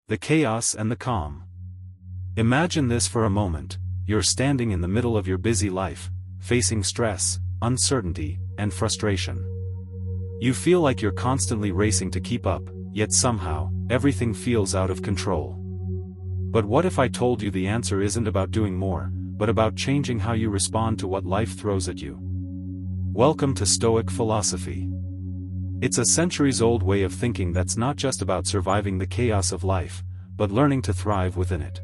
The chaos and the calm. Imagine this for a moment. You're standing in the middle of your busy life, facing stress, uncertainty, and frustration. You feel like you're constantly racing to keep up, yet somehow, everything feels out of control. But what if I told you the answer isn't about doing more, but about changing how you respond to what life throws at you? Welcome to Stoic philosophy. It's a centuries-old way of thinking that's not just about surviving the chaos of life, but learning to thrive within it.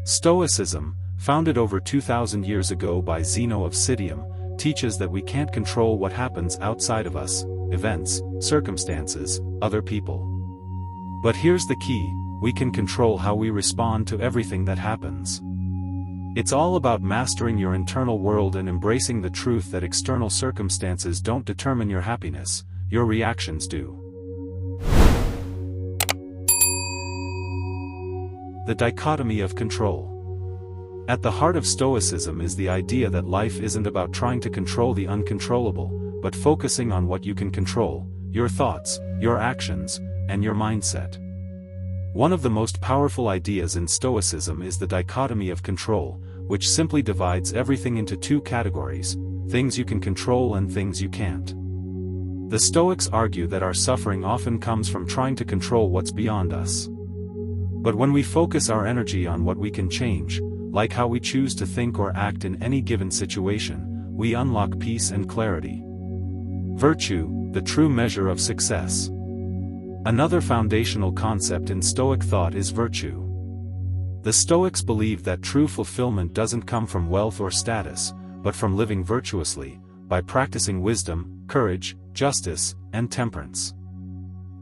Stoicism, founded over 2,000 years ago by Zeno of Citium, teaches that we can't control what happens outside of us, events, circumstances, other people. But here's the key: we can control how we respond to everything that happens. It's all about mastering your internal world and embracing the truth that external circumstances don't determine your happiness, your reactions do. The dichotomy of control. At the heart of Stoicism is the idea that life isn't about trying to control the uncontrollable, but focusing on what you can control: your thoughts, your actions, and your mindset. One of the most powerful ideas in Stoicism is the dichotomy of control, which simply divides everything into two categories: things you can control and things you can't. The Stoics argue that our suffering often comes from trying to control what's beyond us. But when we focus our energy on what we can change, like how we choose to think or act in any given situation, we unlock peace and clarity. Virtue, the true measure of success. Another foundational concept in Stoic thought is virtue. The Stoics believe that true fulfillment doesn't come from wealth or status, but from living virtuously, by practicing wisdom, courage, justice, and temperance.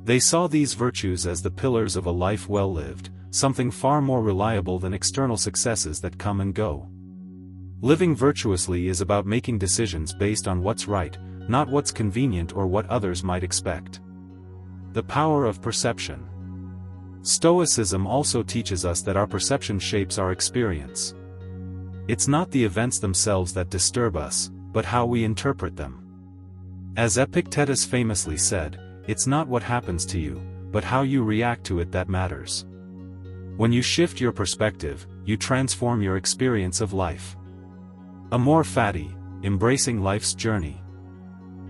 They saw these virtues as the pillars of a life well lived, something far more reliable than external successes that come and go. Living virtuously is about making decisions based on what's right, not what's convenient or what others might expect. The power of perception. Stoicism also teaches us that our perception shapes our experience. It's not the events themselves that disturb us, but how we interpret them. As Epictetus famously said, "It's not what happens to you, but how you react to it that matters." When you shift your perspective, you transform your experience of life. Amor fati, embracing life's journey.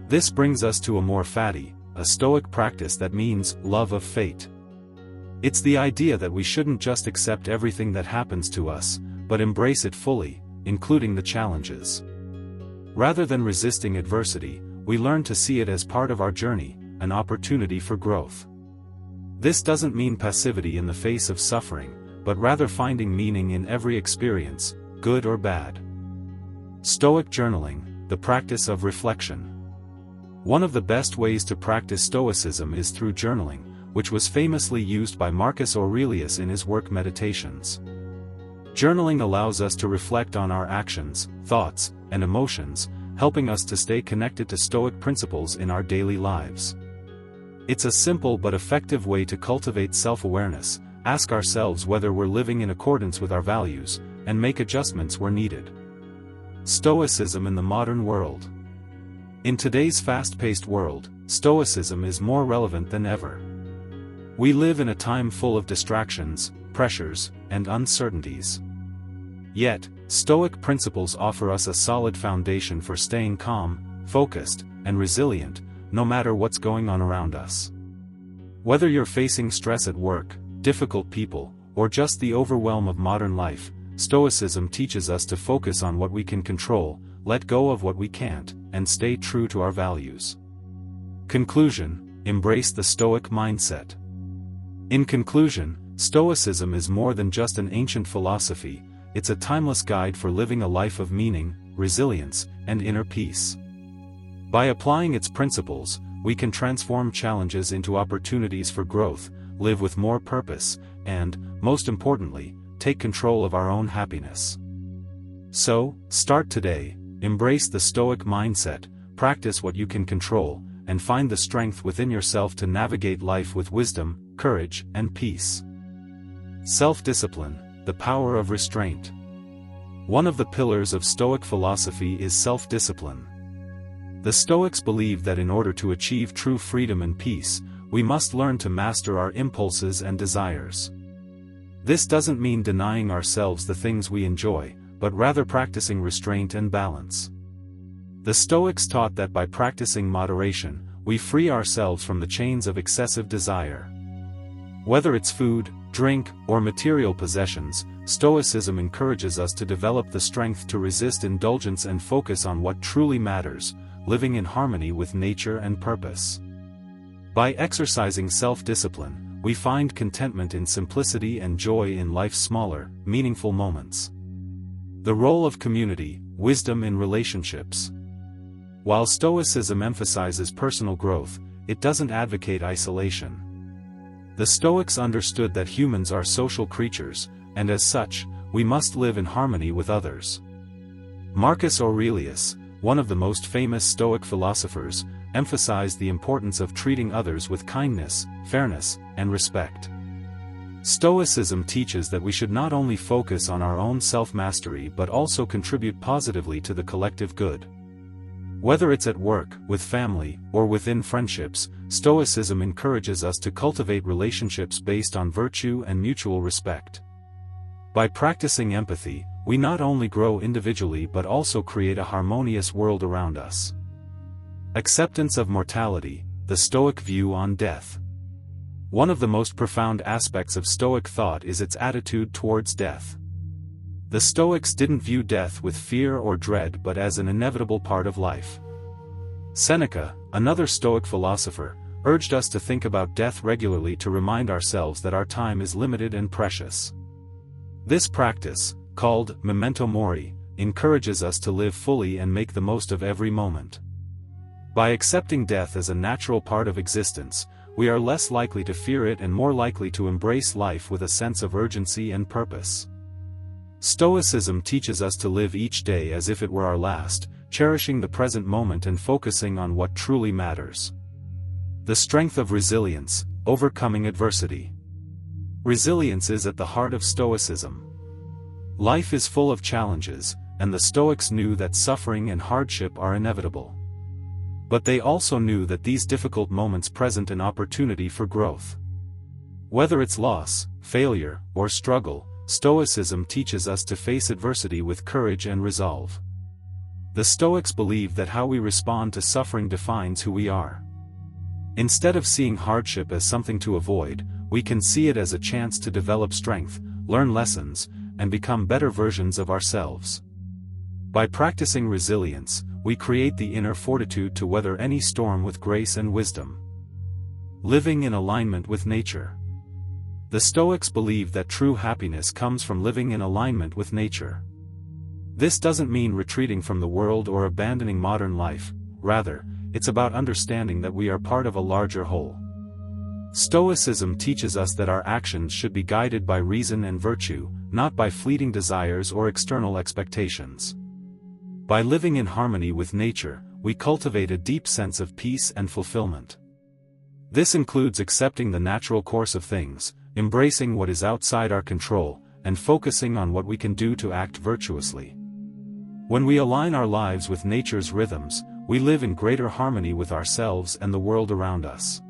This brings us to amor fati, a Stoic practice that means love of fate. It's the idea that we shouldn't just accept everything that happens to us, but embrace it fully, including the challenges. Rather than resisting adversity, we learn to see it as part of our journey, an opportunity for growth. This doesn't mean passivity in the face of suffering, but rather finding meaning in every experience, good or bad. Stoic journaling, the practice of reflection. One of the best ways to practice Stoicism is through journaling, which was famously used by Marcus Aurelius in his work Meditations. Journaling allows us to reflect on our actions, thoughts, and emotions, helping us to stay connected to Stoic principles in our daily lives. It's a simple but effective way to cultivate self-awareness, ask ourselves whether we're living in accordance with our values, and make adjustments where needed. Stoicism in the modern world. In today's fast-paced world, Stoicism is more relevant than ever. We live in a time full of distractions, pressures, and uncertainties. Yet, Stoic principles offer us a solid foundation for staying calm, focused, and resilient, no matter what's going on around us. Whether you're facing stress at work, difficult people, or just the overwhelm of modern life, Stoicism teaches us to focus on what we can control, let go of what we can't, and stay true to our values. Conclusion: embrace the Stoic mindset. In conclusion, Stoicism is more than just an ancient philosophy, it's a timeless guide for living a life of meaning, resilience, and inner peace. By applying its principles, we can transform challenges into opportunities for growth, live with more purpose, and, most importantly, take control of our own happiness. So, start today, embrace the Stoic mindset, practice what you can control, and find the strength within yourself to navigate life with wisdom, courage, and peace. Self-discipline, the power of restraint. One of the pillars of Stoic philosophy is self-discipline. The Stoics believe that in order to achieve true freedom and peace, we must learn to master our impulses and desires. This doesn't mean denying ourselves the things we enjoy, but rather practicing restraint and balance. The Stoics taught that by practicing moderation, we free ourselves from the chains of excessive desire. Whether it's food, drink, or material possessions, Stoicism encourages us to develop the strength to resist indulgence and focus on what truly matters, living in harmony with nature and purpose. By exercising self-discipline, we find contentment in simplicity and joy in life's smaller, meaningful moments. The role of community, wisdom in relationships. While Stoicism emphasizes personal growth, it doesn't advocate isolation. The Stoics understood that humans are social creatures, and as such, we must live in harmony with others. Marcus Aurelius, one of the most famous Stoic philosophers, emphasized the importance of treating others with kindness, fairness, and respect. Stoicism teaches that we should not only focus on our own self-mastery but also contribute positively to the collective good. Whether it's at work, with family, or within friendships, Stoicism encourages us to cultivate relationships based on virtue and mutual respect. By practicing empathy, we not only grow individually but also create a harmonious world around us. Acceptance of mortality, the Stoic view on death. One of the most profound aspects of Stoic thought is its attitude towards death. The Stoics didn't view death with fear or dread but as an inevitable part of life. Seneca, another Stoic philosopher, urged us to think about death regularly to remind ourselves that our time is limited and precious. This practice, called memento mori, encourages us to live fully and make the most of every moment. By accepting death as a natural part of existence, we are less likely to fear it and more likely to embrace life with a sense of urgency and purpose. Stoicism teaches us to live each day as if it were our last, cherishing the present moment and focusing on what truly matters. The strength of resilience, overcoming adversity. Resilience is at the heart of Stoicism. Life is full of challenges, and the Stoics knew that suffering and hardship are inevitable. But they also knew that these difficult moments present an opportunity for growth. Whether it's loss, failure, or struggle, Stoicism teaches us to face adversity with courage and resolve. The Stoics believe that how we respond to suffering defines who we are. Instead of seeing hardship as something to avoid, we can see it as a chance to develop strength, learn lessons, and become better versions of ourselves. By practicing resilience, we create the inner fortitude to weather any storm with grace and wisdom. Living in alignment with nature. The Stoics believe that true happiness comes from living in alignment with nature. This doesn't mean retreating from the world or abandoning modern life, rather, it's about understanding that we are part of a larger whole. Stoicism teaches us that our actions should be guided by reason and virtue, not by fleeting desires or external expectations. By living in harmony with nature, we cultivate a deep sense of peace and fulfillment. This includes accepting the natural course of things, embracing what is outside our control, and focusing on what we can do to act virtuously. When we align our lives with nature's rhythms, we live in greater harmony with ourselves and the world around us.